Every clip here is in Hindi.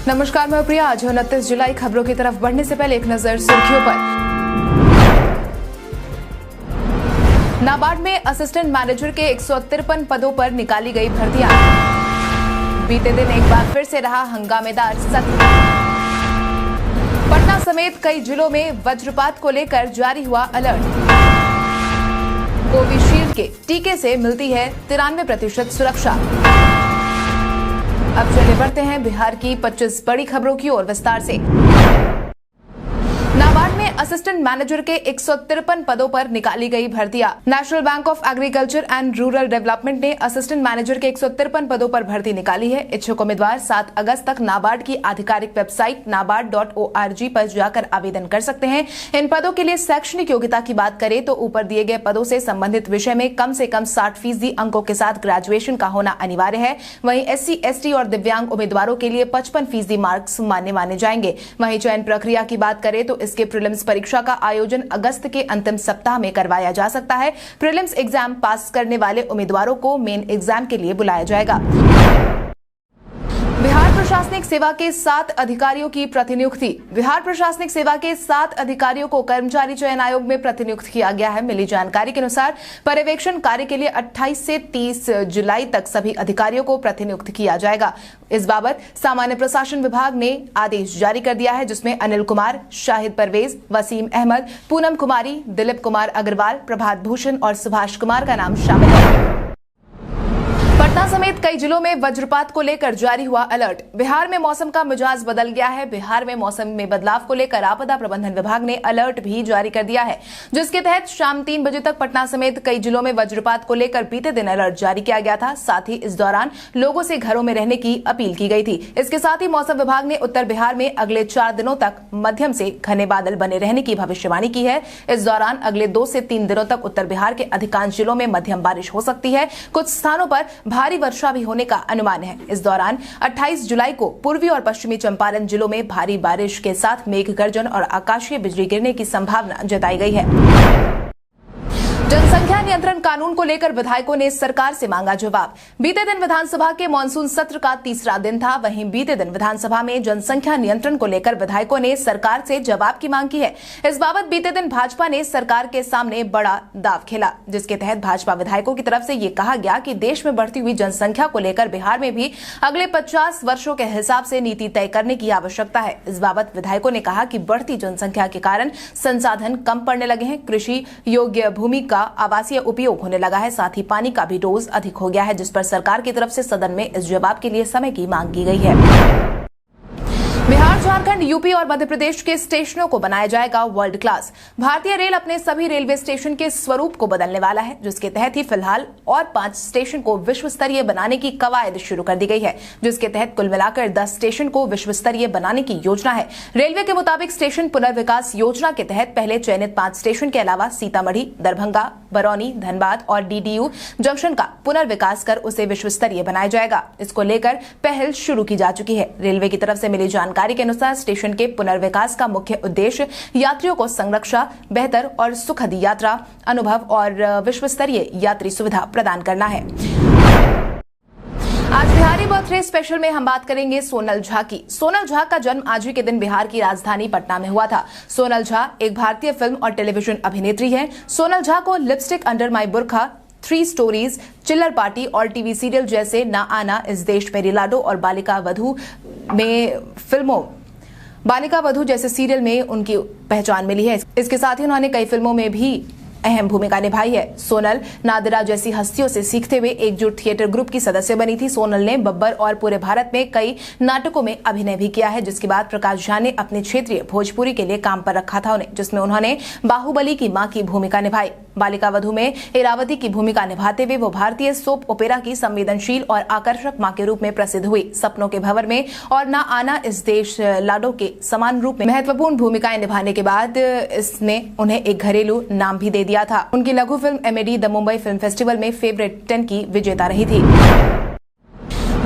नमस्कार, मैं प्रिया। आज 29 जुलाई। खबरों की तरफ बढ़ने से पहले एक नजर सुर्खियों पर। नाबार्ड में असिस्टेंट मैनेजर के 153 पदों पर निकाली गई भर्तियां। बीते दिन एक बार फिर से रहा हंगामेदार सत्र। पटना समेत कई जिलों में वज्रपात को लेकर जारी हुआ अलर्ट। कोविशील्ड के टीके से मिलती है 93% सुरक्षा। अब चले बढ़ते हैं बिहार की 25 बड़ी खबरों की ओर विस्तार से। नाबार्ड में असिस्टेंट मैनेजर के 153 पदों पर निकाली गई भर्तियां। National bank of agriculture and rural development ने असिस्टेंट मैनेजर के 153 पदों पर भर्ती निकाली है। इच्छुक उम्मीदवार 7 अगस्त तक नाबार्ड की आधिकारिक वेबसाइट nabard.org पर जाकर आवेदन कर सकते हैं। इन पदों के लिए शैक्षणिक योग्यता की बात करें तो ऊपर दिए गए पदों से संबंधित विषय में कम से कम 60% अंकों के साथ ग्रेजुएशन का होना अनिवार्य है। वहीं SC, ST और दिव्यांग उम्मीदवारों के लिए 55% मार्क्स मान्य माने जाएंगे। वहीं चयन प्रक्रिया की बात करें तो इसके प्रीलिम्स परीक्षा का आयोजन अगस्त के अंतिम सप्ताह में करवाया जा सकता है। प्रीलिम्स एग्जाम पास करने वाले उम्मीदवारों को मेन एग्जाम के लिए बुलाया जाएगा। बिहार प्रशासनिक सेवा के 7 अधिकारियों की प्रतिनियुक्ति। बिहार प्रशासनिक सेवा के 7 अधिकारियों को कर्मचारी चयन आयोग में प्रतिनियुक्त किया गया है। मिली जानकारी के अनुसार पर्यवेक्षण कार्य के लिए 28 से 30 जुलाई तक सभी अधिकारियों को प्रतिनियुक्त किया जाएगा। इस बाबत सामान्य प्रशासन विभाग ने आदेश जारी कर दिया है, जिसमें अनिल कुमार, शाहिद परवेज, वसीम अहमद, पूनम कुमारी, दिलीप कुमार अग्रवाल, प्रभात भूषण और सुभाष कुमार का नाम शामिल है। पटना समेत कई जिलों में वज्रपात को लेकर जारी हुआ अलर्ट। बिहार में मौसम का मिजाज बदल गया है। बिहार में मौसम में बदलाव को लेकर आपदा प्रबंधन विभाग ने अलर्ट भी जारी कर दिया है, जिसके तहत शाम 3 बजे तक पटना समेत कई जिलों में वज्रपात को लेकर बीते दिन अलर्ट जारी किया गया था। साथ ही इस दौरान लोगों से घरों में रहने की अपील की गई थी। इसके साथ ही मौसम विभाग ने उत्तर बिहार में अगले 4 दिनों तक मध्यम से घने बादल बने रहने की भविष्यवाणी की है। इस दौरान अगले 2 से 3 दिनों तक उत्तर बिहार के अधिकांश जिलों में मध्यम बारिश हो सकती है। कुछ स्थानों पर भारी वर्षा भी होने का अनुमान है। इस दौरान 28 जुलाई को पूर्वी और पश्चिमी चंपारण जिलों में भारी बारिश के साथ मेघ गर्जन और आकाशीय बिजली गिरने की संभावना जताई गई है। जनसंख्या नियंत्रण कानून को लेकर विधायकों ने सरकार से मांगा जवाब। बीते दिन विधानसभा के मानसून सत्र का तीसरा दिन था। वहीं बीते दिन विधानसभा में जनसंख्या नियंत्रण को लेकर विधायकों ने सरकार से जवाब की मांग की है। इस बाबत बीते दिन भाजपा ने सरकार के सामने बड़ा दाव खेला, जिसके तहत भाजपा विधायकों की तरफ से ये कहा गया कि देश में बढ़ती हुई जनसंख्या को लेकर बिहार में भी अगले 50 वर्षों के हिसाब से नीति तय करने की आवश्यकता है। इस बाबत विधायकों ने कहा कि बढ़ती जनसंख्या के कारण संसाधन कम पड़ने लगे हैं, कृषि योग्य भूमि का आवासीय उपयोग होने लगा है, साथ ही पानी का भी डोज अधिक हो गया है, जिस पर सरकार की तरफ से सदन में इस जवाब के लिए समय की मांग की गई है। बिहार, झारखंड, यूपी और मध्य प्रदेश के स्टेशनों को बनाया जाएगा वर्ल्ड क्लास। भारतीय रेल अपने सभी रेलवे स्टेशन के स्वरूप को बदलने वाला है, जिसके तहत ही फिलहाल और 5 स्टेशन को विश्व स्तरीय बनाने की कवायद शुरू कर दी गई है, जिसके तहत कुल मिलाकर 10 स्टेशन को विश्व स्तरीय बनाने की योजना है। रेलवे के मुताबिक स्टेशन पुनर्विकास योजना के तहत पहले चयनित 5 स्टेशन के अलावा सीतामढ़ी, दरभंगा, बरौनी, धनबाद और DDU जंक्शन का पुनर्विकास कर उसे विश्व स्तरीय बनाया जाएगा। इसको लेकर पहल शुरू की जा चुकी है। रेलवे की तरफ से मिली जानकारी के अनुसार स्टेशन के पुनर्विकास का मुख्य उद्देश्य यात्रियों को संरक्षा, बेहतर और सुखद यात्रा अनुभव और विश्व स्तरीय यात्री सुविधा प्रदान करना है। आज बिहारी बर्थडे स्पेशल में हम बात करेंगे सोनल झा की। सोनल झा का जन्म आज ही के दिन बिहार की राजधानी पटना में हुआ था। सोनल झा एक भारतीय फिल्म और टेलीविजन अभिनेत्री है। सोनल झा को लिपस्टिक अंडर माई बुर्खा, 3 स्टोरीज, चिल्लर पार्टी और टीवी सीरियल जैसे ना आना, इस देश मेरी लाडो और बालिका वधू जैसे सीरियल में उनकी पहचान मिली है। इसके साथ ही उन्होंने कई फिल्मों में भी अहम भूमिका निभाई है। सोनल नादिरा जैसी हस्तियों से सीखते हुए एकजुट थिएटर ग्रुप की सदस्य बनी थी। सोनल ने बब्बर और पूरे भारत में कई नाटकों में अभिनय भी किया है, जिसके बाद प्रकाश झा ने अपने क्षेत्रीय भोजपुरी के लिए काम पर रखा था उन्हें, जिसमें उन्होंने बाहुबली की मां की भूमिका निभाई। बालिका वधू में इरावती की भूमिका निभाते हुए वो भारतीय सोप ओपेरा की संवेदनशील और आकर्षक मां के रूप में प्रसिद्ध हुई। सपनों के भंवर में और ना आना, इस देश लाडो के समान रूप में महत्वपूर्ण भूमिकाएं निभाने के बाद इसने उन्हें एक घरेलू नाम भी दे दिया था। उनकी लघु film MAD the Mumbai film festival में फेवरेट 10 की विजेता रही थी।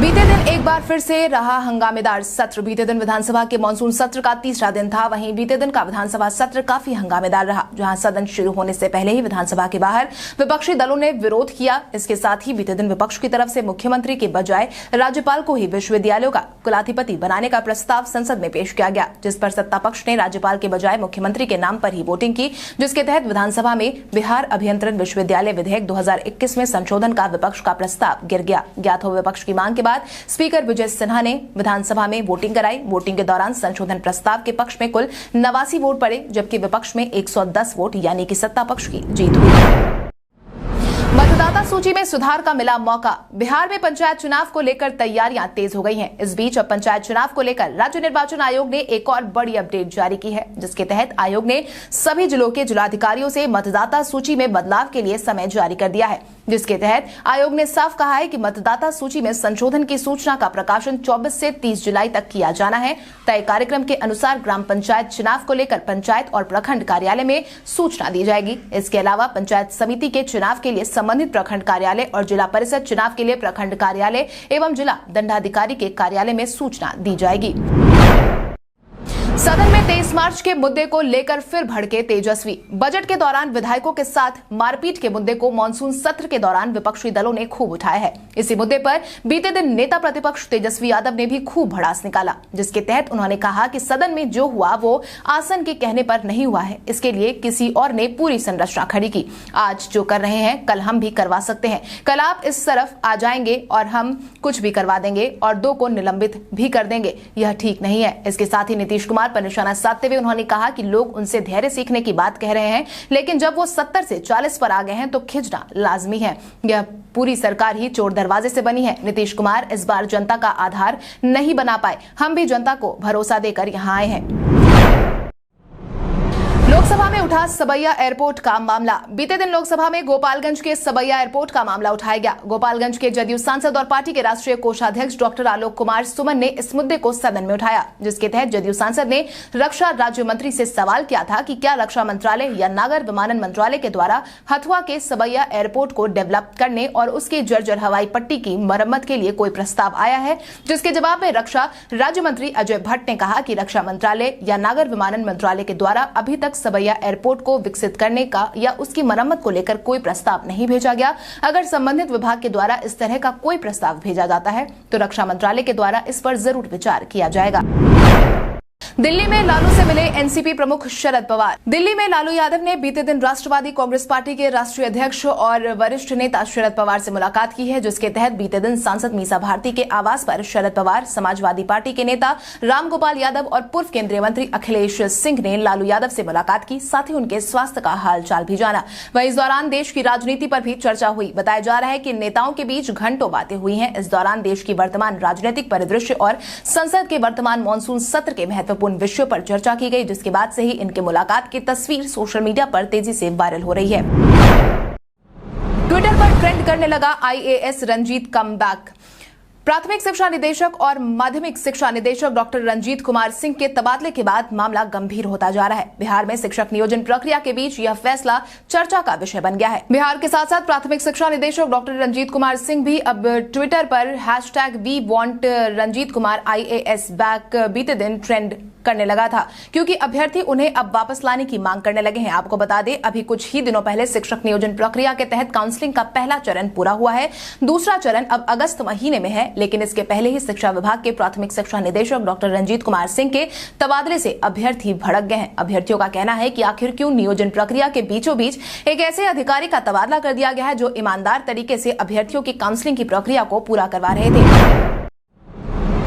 बीते दिन एक बार फिर से रहा हंगामेदार सत्र। बीते दिन विधानसभा के मानसून सत्र का तीसरा दिन था। वहीं बीते दिन का विधानसभा सत्र काफी हंगामेदार रहा, जहां सदन शुरू होने से पहले ही विधानसभा के बाहर विपक्षी दलों ने विरोध किया। इसके साथ ही बीते दिन विपक्ष की तरफ से मुख्यमंत्री के बजाय राज्यपाल को ही विश्वविद्यालयों का कुलाधिपति बनाने का प्रस्ताव संसद में पेश किया गया, जिस पर सत्ता पक्ष ने राज्यपाल के बजाय मुख्यमंत्री के नाम पर ही वोटिंग की, जिसके तहत विधानसभा में बिहार अभियंत्रण विश्वविद्यालय विधेयक 2021 में संशोधन का विपक्ष का प्रस्ताव गिर गया। ज्ञात हो विपक्ष की मांग के बाद स्पीकर विजय सिन्हा ने विधानसभा में वोटिंग कराई। वोटिंग के दौरान संशोधन प्रस्ताव के पक्ष में कुल 89 वोट पड़े, जबकि विपक्ष में 110 वोट यानी कि सत्ता पक्ष की जीत हुई। मतदाता सूची में सुधार का मिला मौका। बिहार में पंचायत चुनाव को लेकर तैयारियां तेज हो गई हैं। इस बीच अब पंचायत चुनाव को लेकर राज्य निर्वाचन आयोग ने एक और बड़ी अपडेट जारी की है, जिसके तहत आयोग ने सभी जिलों के जिलाधिकारियों से मतदाता सूची में बदलाव के लिए समय जारी कर दिया है। जिसके तहत आयोग ने साफ कहा है कि मतदाता सूची में संशोधन की सूचना का प्रकाशन 24 से 30 जुलाई तक किया जाना है। तय कार्यक्रम के अनुसार ग्राम पंचायत चुनाव को लेकर पंचायत और प्रखंड कार्यालय में सूचना दी जाएगी। इसके अलावा पंचायत समिति के चुनाव के लिए संबंधित प्रखंड कार्यालय और जिला परिषद चुनाव के लिए प्रखंड कार्यालय एवं जिला दंडाधिकारी के कार्यालय में सूचना दी जाएगी। सदन में 23 मार्च के मुद्दे को लेकर फिर भड़के तेजस्वी। बजट के दौरान विधायकों के साथ मारपीट के मुद्दे को मानसून सत्र के दौरान विपक्षी दलों ने खूब उठाया है। इसी मुद्दे पर बीते दिन नेता प्रतिपक्ष तेजस्वी यादव ने भी खूब भड़ास निकाला, जिसके तहत उन्होंने कहा कि सदन में जो हुआ वो आसन के कहने पर नहीं हुआ है, इसके लिए किसी और ने पूरी संरचना खड़ी की। आज जो कर रहे हैं कल हम भी करवा सकते हैं। कल आप इस तरफ आ जाएंगे और हम कुछ भी करवा देंगे और 2 को निलंबित भी कर देंगे। यह ठीक नहीं है। इसके साथ ही नीतीश कुमार पर निशाना साधते हुए उन्होंने कहा कि लोग उनसे धैर्य सीखने की बात कह रहे हैं, लेकिन जब वो 70 से 40 पर आ गए हैं तो खिंचना लाजमी है। यह पूरी सरकार ही चोर दरवाजे से बनी है। नीतीश कुमार इस बार जनता का आधार नहीं बना पाए। हम भी जनता को भरोसा देकर यहां आए हैं। लोकसभा में उठा सबैया एयरपोर्ट का मामला। बीते दिन लोकसभा में गोपालगंज के सबैया एयरपोर्ट का मामला उठाया गया। गोपालगंज के जदयू सांसद और पार्टी के राष्ट्रीय कोषाध्यक्ष डॉक्टर आलोक कुमार सुमन ने इस मुद्दे को सदन में उठाया, जिसके तहत जदयू सांसद ने रक्षा राज्य मंत्री से सवाल किया था कि क्या रक्षा मंत्रालय या नागर विमानन मंत्रालय के द्वारा हथुआ के सबैया एयरपोर्ट को डेवलप करने और उसके जर्जर हवाई पट्टी की मरम्मत के लिए कोई प्रस्ताव आया है। जिसके जवाब में रक्षा राज्य मंत्री अजय भट्ट ने कहा कि रक्षा मंत्रालय या नागर विमानन मंत्रालय के द्वारा अभी तक सबैया एयरपोर्ट को विकसित करने का या उसकी मरम्मत को लेकर कोई प्रस्ताव नहीं भेजा गया। अगर संबंधित विभाग के द्वारा इस तरह का कोई प्रस्ताव भेजा जाता है तो रक्षा मंत्रालय के द्वारा इस पर जरूर विचार किया जाएगा। दिल्ली में लालू से मिले एनसीपी प्रमुख शरद पवार। दिल्ली में लालू यादव ने बीते दिन राष्ट्रवादी कांग्रेस पार्टी के राष्ट्रीय अध्यक्ष और वरिष्ठ नेता शरद पवार से मुलाकात की है, जिसके तहत बीते दिन सांसद मीसा भारती के आवास पर शरद पवार, समाजवादी पार्टी के नेता रामगोपाल यादव और पूर्व केंद्रीय मंत्री अखिलेश सिंह ने लालू यादव से मुलाकात की। साथ ही उनके स्वास्थ्य का हालचाल भी जाना। वहीं इस दौरान देश की राजनीति पर भी चर्चा हुई। बताया जा रहा है कि नेताओं के बीच घंटों बातें हुई हैं। इस दौरान देश की वर्तमान राजनीतिक परिदृश्य और संसद के वर्तमान मानसून सत्र के महत्वपूर्ण विषयों पर चर्चा की गई, जिसके बाद से ही इनके मुलाकात की तस्वीर सोशल मीडिया पर तेजी से वायरल हो रही है। ट्विटर पर ट्रेंड करने लगा आईएएस रंजीत कमबैक। प्राथमिक शिक्षा निदेशक और माध्यमिक शिक्षा निदेशक डॉक्टर रंजीत कुमार सिंह के तबादले के बाद मामला गंभीर होता जा रहा है। बिहार में शिक्षक नियोजन प्रक्रिया के बीच यह फैसला चर्चा का विषय बन गया है। बिहार के साथ साथ प्राथमिक शिक्षा निदेशक डॉक्टर रंजीत कुमार सिंह भी अब ट्विटर पर #WeWantRanjitKumar IAS बैक बीते दिन ट्रेंड करने लगा था, क्योंकि अभ्यर्थी उन्हें अब वापस लाने की मांग करने लगे हैं। आपको बता दें, अभी कुछ ही दिनों पहले शिक्षक नियोजन प्रक्रिया के तहत काउंसलिंग का पहला चरण पूरा हुआ है। दूसरा चरण अब अगस्त महीने में है, लेकिन इसके पहले ही शिक्षा विभाग के प्राथमिक शिक्षा निदेशक डॉक्टर रंजीत कुमार सिंह के तबादले से अभ्यर्थी भड़क गए हैं। अभ्यर्थियों का कहना है कि आखिर क्यों नियोजन प्रक्रिया के बीचों बीच एक ऐसे अधिकारी का तबादला कर दिया गया है जो ईमानदार तरीके से अभ्यर्थियों की काउंसलिंग की प्रक्रिया को पूरा करवा रहे थे।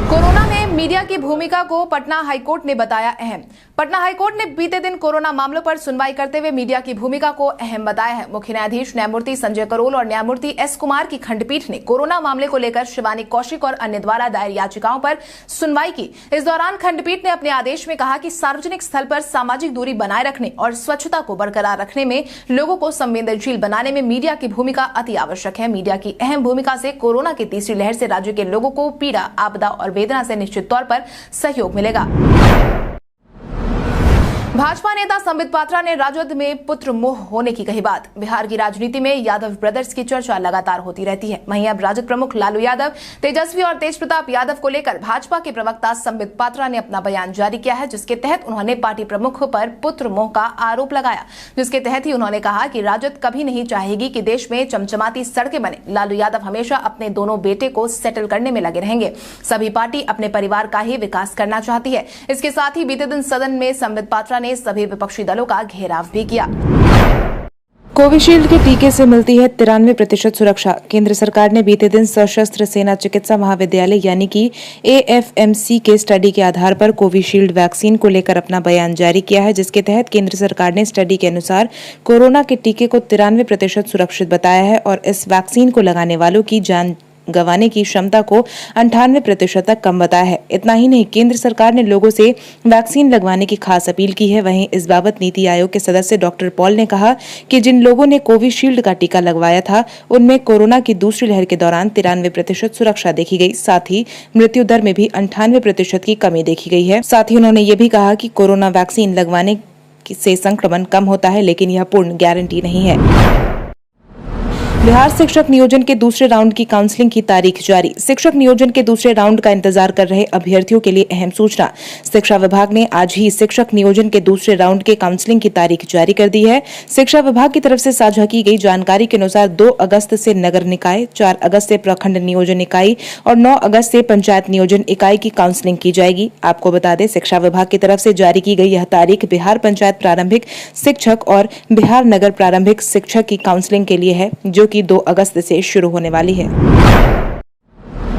कोरोना में मीडिया की भूमिका को पटना हाईकोर्ट ने बताया अहम। पटना हाईकोर्ट ने बीते दिन कोरोना मामलों पर सुनवाई करते हुए मीडिया की भूमिका को अहम बताया है। मुख्य न्यायाधीश न्यायमूर्ति संजय करोल और न्यायमूर्ति एस कुमार की खंडपीठ ने कोरोना मामले को लेकर शिवानी कौशिक और अन्य द्वारा दायर याचिकाओं पर सुनवाई की। इस दौरान खंडपीठ ने अपने आदेश में कहा कि सार्वजनिक स्थल पर सामाजिक दूरी बनाए रखने और स्वच्छता को बरकरार रखने में लोगों को संवेदनशील बनाने में मीडिया की भूमिका अति आवश्यक है। मीडिया की अहम भूमिका से कोरोना की तीसरी लहर से राज्य के लोगों को पीड़ा, आपदा और वेदना से निश्चित तौर पर सहयोग मिलेगा। भाजपा नेता संबित पात्रा ने राजद में पुत्र मोह होने की कही बात। बिहार की राजनीति में यादव ब्रदर्स की चर्चा लगातार होती रहती है। वहीं अब राजद प्रमुख लालू यादव, तेजस्वी और तेज प्रताप यादव को लेकर भाजपा के प्रवक्ता संबित पात्रा ने अपना बयान जारी किया है, जिसके तहत उन्होंने पार्टी प्रमुख पर पुत्र मोह का आरोप लगाया। जिसके तहत ही उन्होंने कहा कि राजद कभी नहीं चाहेगी कि देश में चमचमाती सड़कें बने। लालू यादव हमेशा अपने दोनों बेटे को सेटल करने में लगे रहेंगे। सभी पार्टी अपने परिवार का ही विकास करना चाहती है। इसके साथ ही बीते दिन सदन में संबित पात्रा ने सभी विपक्षी दलों का घेराव भी किया। कोविशील्ड के टीके से मिलती है 93% सुरक्षा। केंद्र सरकार ने बीते दिन सशस्त्र सेना चिकित्सा महाविद्यालय यानी कि AFMC के स्टडी के आधार पर कोविशील्ड वैक्सीन को लेकर अपना बयान जारी किया है, जिसके तहत केंद्र सरकार ने स्टडी के अनुसार कोरोना के टीके को 93% सुरक्षित बताया है और इस वैक्सीन को लगाने वालों की जान गंवाने की क्षमता को 98% तक कम बताया है। इतना ही नहीं, केंद्र सरकार ने लोगों से वैक्सीन लगवाने की खास अपील की है। वहीं इस बाबत नीति आयोग के सदस्य डॉक्टर पॉल ने कहा कि जिन लोगों ने कोविशील्ड का टीका लगवाया था उनमें कोरोना की दूसरी लहर के दौरान 93% सुरक्षा देखी गई। साथ ही मृत्यु दर में भी 98% की कमी देखी गई है। साथ ही उन्होंने ये भी कहा कि कोरोना वैक्सीन लगवाने से संक्रमण कम होता है, लेकिन यह पूर्ण गारंटी नहीं है। बिहार शिक्षक नियोजन के दूसरे राउंड की काउंसलिंग की तारीख जारी। शिक्षक नियोजन के दूसरे राउंड का इंतजार कर रहे अभ्यर्थियों के लिए अहम सूचना। शिक्षा विभाग ने आज ही शिक्षक नियोजन के दूसरे राउंड के काउंसलिंग की तारीख जारी कर दी है। शिक्षा विभाग की तरफ से साझा की गई जानकारी के अनुसार 2 अगस्त से नगर निकाय, 4 अगस्त से प्रखंड नियोजन इकाई और 9 अगस्त से पंचायत नियोजन इकाई की काउंसलिंग की जाएगी। आपको बता दें, शिक्षा विभाग की तरफ से जारी की गई यह तारीख बिहार पंचायत प्रारंभिक शिक्षक और बिहार नगर प्रारंभिक शिक्षक की काउंसलिंग के लिए है, जो कि 2 अगस्त से शुरू होने वाली है।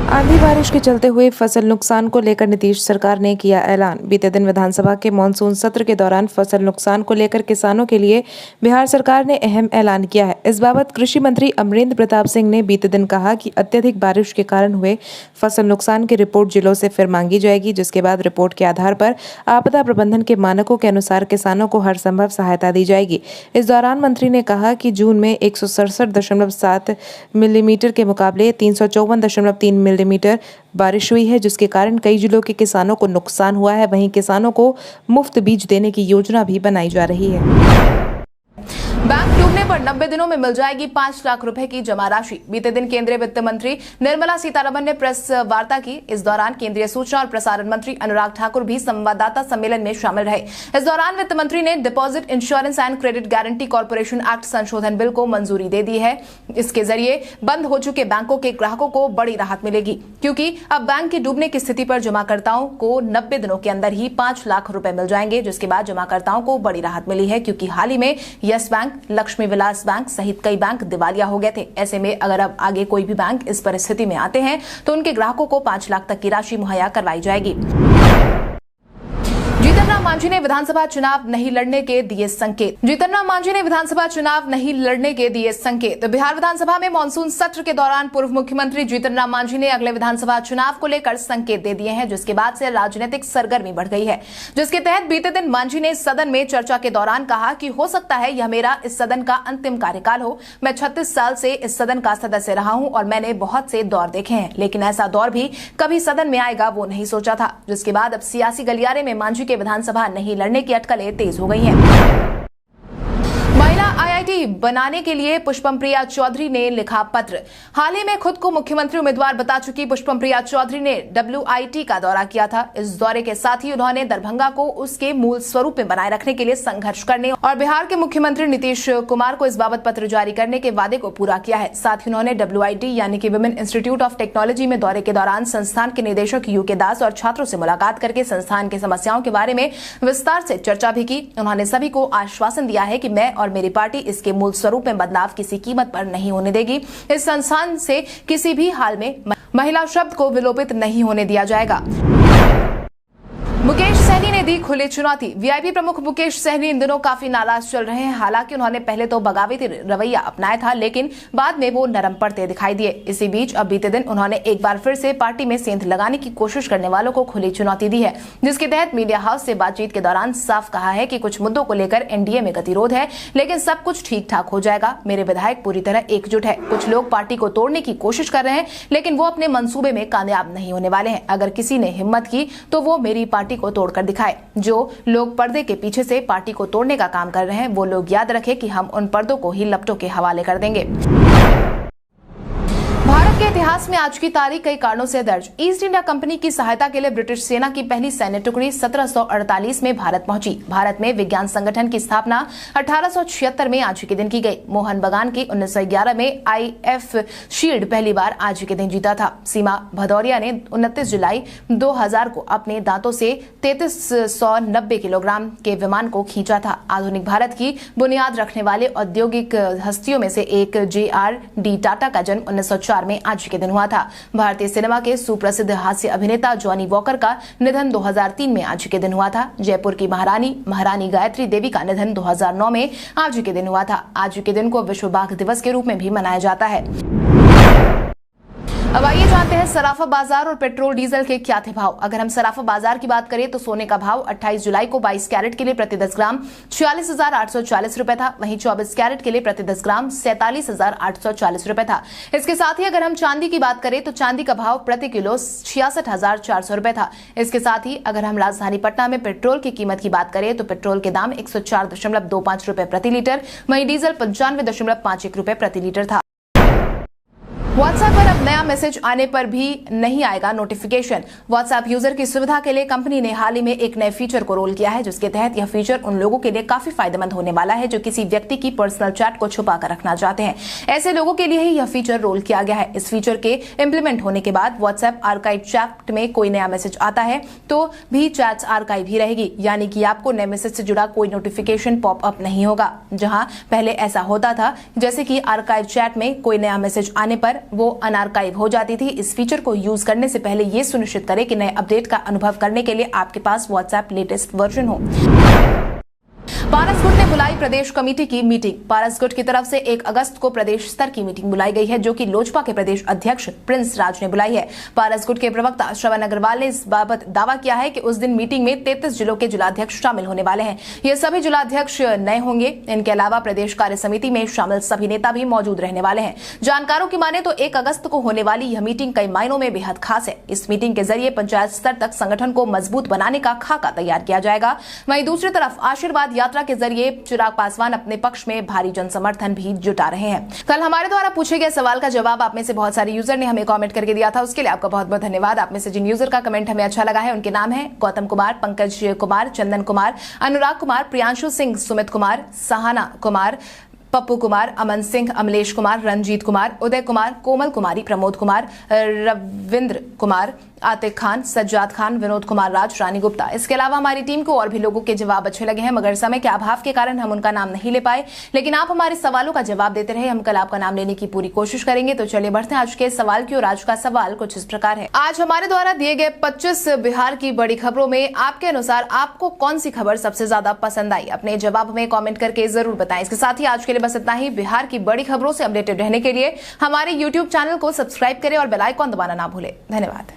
आंधी बारिश के चलते हुए फसल नुकसान को लेकर नीतीश सरकार ने किया ऐलान। बीते दिन विधानसभा के मानसून सत्र के दौरान फसल नुकसान को लेकर किसानों के लिए बिहार सरकार ने अहम ऐलान किया है। इस बाबत कृषि मंत्री अमरेंद्र प्रताप सिंह ने बीते दिन कहा कि अत्यधिक बारिश के कारण हुए फसल नुकसान की रिपोर्ट जिलों से फिर मांगी जाएगी, जिसके बाद रिपोर्ट के आधार पर आपदा प्रबंधन के मानकों के अनुसार किसानों को हर संभव सहायता दी जाएगी। इस दौरान मंत्री ने कहा कि जून में 167.7 मिलीमीटर के मुकाबले 354.3 मिलीमीटर बारिश हुई है, जिसके कारण कई जिलों के किसानों को नुकसान हुआ है। वहीं किसानों को मुफ्त बीज देने की योजना भी बनाई जा रही है। बैंक डूबने पर 90 दिनों में मिल जाएगी 5 लाख रुपए की जमा राशि। बीते दिन केंद्रीय वित्त मंत्री निर्मला सीतारमण ने प्रेस वार्ता की। इस दौरान केंद्रीय सूचना और प्रसारण मंत्री अनुराग ठाकुर भी संवाददाता सम्मेलन में शामिल रहे। इस दौरान वित्त मंत्री ने deposit insurance and credit guarantee corporation act संशोधन बिल को मंजूरी दे दी है। इसके जरिए बंद हो चुके बैंकों के ग्राहकों को बड़ी राहत मिलेगी, क्योंकि अब बैंक के डूबने की स्थिति पर जमाकर्ताओं को 90 दिनों के अंदर ही 5 लाख रुपए मिल जाएंगे, जिसके बाद जमाकर्ताओं को बड़ी राहत मिली है, क्योंकि हाल ही में yes bank, Lakshmi Vilas bank सहित कई बैंक दिवालिया हो गए थे। ऐसे में अगर अब आगे कोई भी बैंक इस परिस्थिति में आते हैं तो उनके ग्राहकों को 5 लाख तक की राशि मुहैया करवाई जाएगी। जीतन राम मांझी ने विधानसभा चुनाव नहीं लड़ने के दिए संकेत। जीतन राम मांझी ने विधानसभा चुनाव नहीं लड़ने के दिए संकेत। बिहार विधानसभा में मानसून सत्र के दौरान पूर्व मुख्यमंत्री जीतन राम मांझी ने अगले विधानसभा चुनाव को लेकर संकेत दे दिए हैं, जिसके बाद से राजनीतिक सरगर्मी बढ़ गई है। जिसके तहत बीते दिन मांझी ने सदन में चर्चा के दौरान कहा कि हो सकता है यह मेरा इस सदन का अंतिम कार्यकाल हो। मैं 36 साल से इस सदन का सदस्य रहा हूं और मैंने बहुत से दौर देखे हैं, लेकिन ऐसा दौर भी कभी सदन में आएगा वो नहीं सोचा था। जिसके बाद अब सियासी गलियारे में मांझी के विधानसभा नहीं लड़ने की अटकलें तेज हो गई हैं। महिला आईआईटी बनाने के लिए पुष्पम प्रिया चौधरी ने लिखा पत्र। हाल ही में खुद को मुख्यमंत्री उम्मीदवार बता चुकी पुष्पम प्रिया चौधरी ने WIT का दौरा किया था। इस दौरे के साथ ही उन्होंने दरभंगा को उसके मूल स्वरूप में बनाए रखने के लिए संघर्ष करने और बिहार के मुख्यमंत्री नीतीश कुमार को इस बाबत पत्र जारी करने के वादे को पूरा किया है। साथ ही उन्होंने WIT यानी कि विमेन इंस्टीट्यूट ऑफ टेक्नोलॉजी में दौरे के दौरान संस्थान के निदेशक UK दास और छात्रों से मुलाकात करके संस्थान की समस्याओं के बारे में विस्तार से चर्चा भी की। उन्होंने सभी को आश्वासन दिया है कि मैं और मेरी पार्टी इसके मूल स्वरूप में बदलाव किसी कीमत पर नहीं होने देगी। इस संस्थान से किसी भी हाल में महिला शब्द को विलोपित नहीं होने दिया जाएगा। मुकेश सहनी ने दी खुली चुनौती। वीआईपी प्रमुख मुकेश सहनी इन दिनों काफी नाराज चल रहे हैं। हालांकि उन्होंने पहले तो बगावती रवैया अपनाया था, लेकिन बाद में वो नरम पड़ते दिखाई दिए। इसी बीच अब बीते दिन उन्होंने एक बार फिर से पार्टी में सेंध लगाने की कोशिश करने वालों को खुली चुनौती दी है, जिसके तहत मीडिया हाउस से बातचीत के दौरान साफ कहा है कि कुछ मुद्दों को लेकर एनडीए में गतिरोध है, लेकिन सब कुछ ठीक ठाक हो जाएगा। मेरे विधायक पूरी तरह एकजुट है। कुछ लोग पार्टी को तोड़ने की कोशिश कर रहे हैं, लेकिन वो अपने मंसूबे में कामयाब नहीं होने वाले हैं। अगर किसी ने हिम्मत की तो वो मेरी पार्टी पार्टी को तोड़कर दिखाए। जो लोग पर्दे के पीछे से पार्टी को तोड़ने का काम कर रहे हैं वो लोग याद रखें कि हम उन पर्दों को ही लपटों के हवाले कर देंगे। भारत के इतिहास में आज की तारीख कई कारणों से दर्ज। ईस्ट इंडिया कंपनी की सहायता के लिए ब्रिटिश सेना की पहली सैन्य टुकड़ी 1748 में भारत पहुंची। भारत में विज्ञान संगठन की स्थापना 1876 में आज के दिन की गई। मोहन बगान की 1911 में IF शील्ड पहली बार आज के दिन जीता था। सीमा भदौरिया ने 29 जुलाई 2000 को अपने दांतों से 3390 किलोग्राम के विमान को खींचा था। आधुनिक भारत की बुनियाद रखने वाले औद्योगिक हस्तियों में से एक JRD टाटा का जन्म 1904 में आज के दिन हुआ था। भारतीय सिनेमा के सुप्रसिद्ध हास्य अभिनेता जॉनी वॉकर का निधन 2003 में आज के दिन हुआ था। जयपुर की महारानी गायत्री देवी का निधन 2009 में आज के दिन हुआ था। आज के दिन को विश्व बाघ दिवस के रूप में भी मनाया जाता है। अब आइए जानते हैं सराफा बाजार और पेट्रोल डीजल के क्या थे भाव। अगर हम सराफा बाजार की बात करें तो सोने का भाव 28 जुलाई को 22 कैरेट के लिए प्रति 10 ग्राम 46,840 रुपए था। वहीं 24 कैरेट के लिए प्रति 10 ग्राम 47,840 रुपए था। इसके साथ ही अगर हम चांदी की बात करें तो चांदी का भाव प्रति किलो 66,400 रुपए था। इसके साथ ही अगर हम राजधानी पटना में पेट्रोल की कीमत की बात करें तो पेट्रोल के दाम 104.25 रुपए प्रति लीटर, वहीं डीजल 95.51 रुपए प्रति लीटर था। व्हाट्सएप पर अब नया मैसेज आने पर भी नहीं आएगा नोटिफिकेशन। व्हाट्सएप यूजर की सुविधा के लिए कंपनी ने हाल ही में एक नए फीचर को रोल किया है, जिसके तहत यह फीचर उन लोगों के लिए काफी फायदेमंद होने वाला है जो किसी व्यक्ति की पर्सनल चैट को छुपा कर रखना चाहते हैं। ऐसे लोगों के लिए ही यह फीचर रोल किया गया है। इस फीचर के इम्प्लीमेंट होने के बाद व्हाट्सएप आर्काइव चैट में कोई नया मैसेज आता है तो भी चैट्स आर्काइव ही रहेगी, यानी कि आपको नए मैसेज से जुड़ा कोई नोटिफिकेशन पॉपअप नहीं होगा। जहां पहले ऐसा होता था जैसे कि आर्काइव चैट में कोई नया मैसेज आने पर वो अनआर्काइव हो जाती थी। इस फीचर को यूज करने से पहले ये सुनिश्चित करें कि नए अपडेट का अनुभव करने के लिए आपके पास व्हाट्सएप लेटेस्ट वर्जन हो। पारस गुट ने बुलाई प्रदेश कमेटी की मीटिंग। पारस गुट की तरफ से 1 अगस्त को प्रदेश स्तर की मीटिंग बुलाई गई है, जो कि लोजपा के प्रदेश अध्यक्ष प्रिंस राज ने बुलाई है। पारस गुट के प्रवक्ता श्रवण अग्रवाल ने इस बाबत दावा किया है कि उस दिन मीटिंग में 33 जिलों के जिलाध्यक्ष शामिल होने वाले हैं। ये सभी जिलाध्यक्ष नए होंगे। इनके अलावा प्रदेश कार्य समिति में शामिल सभी नेता भी मौजूद रहने वाले हैं। जानकारों की माने तो 1 अगस्त को होने वाली यह मीटिंग कई मायनों में बेहद खास है। इस मीटिंग के जरिए पंचायत स्तर तक संगठन को मजबूत बनाने का खाका तैयार किया जाएगा। वहीं दूसरी तरफ आशीर्वाद यात्रा के जरिए चिराग पासवान अपने पक्ष में भारी जन समर्थन भी जुटा रहे हैं। कल हमारे द्वारा पूछे गए सवाल का जवाब आप में से बहुत सारे यूजर ने हमें कमेंट करके दिया था, उसके लिए आपका बहुत बहुत धन्यवाद। आप में से जिन यूजर का कमेंट हमें अच्छा लगा है उनके नाम है गौतम कुमार, पंकज कुमार, चंदन कुमार, अनुराग कुमार, प्रियांशु सिंह, सुमित कुमार, सहाना कुमार, पप्पू कुमार, अमन सिंह, अमलेश कुमार, रंजीत कुमार, उदय कुमार, कोमल कुमारी, प्रमोद कुमार, रविंद्र कुमार, आतिक खान, सज्जाद खान, विनोद कुमार राज, रानी गुप्ता। इसके अलावा हमारी टीम को और भी लोगों के जवाब अच्छे लगे हैं, मगर समय के अभाव के कारण हम उनका नाम नहीं ले पाए। लेकिन आप हमारे सवालों का जवाब देते रहे, हम कल आपका नाम लेने की पूरी कोशिश करेंगे। तो चलिए बढ़ते हैं आज के सवाल की ओर। आज का सवाल कुछ इस प्रकार है। आज हमारे द्वारा दिए गए 25 बिहार की बड़ी खबरों में आपके अनुसार आपको कौन सी खबर सबसे ज्यादा पसंद आई? अपने जवाब में कॉमेंट करके जरूर बताएं। इसके साथ ही आज के लिए बस इतना ही। बिहार की बड़ी खबरों से अपडेटेड रहने के लिए हमारे YouTube चैनल को सब्सक्राइब करें और बेल आइकॉन दबाना ना भूलें। धन्यवाद।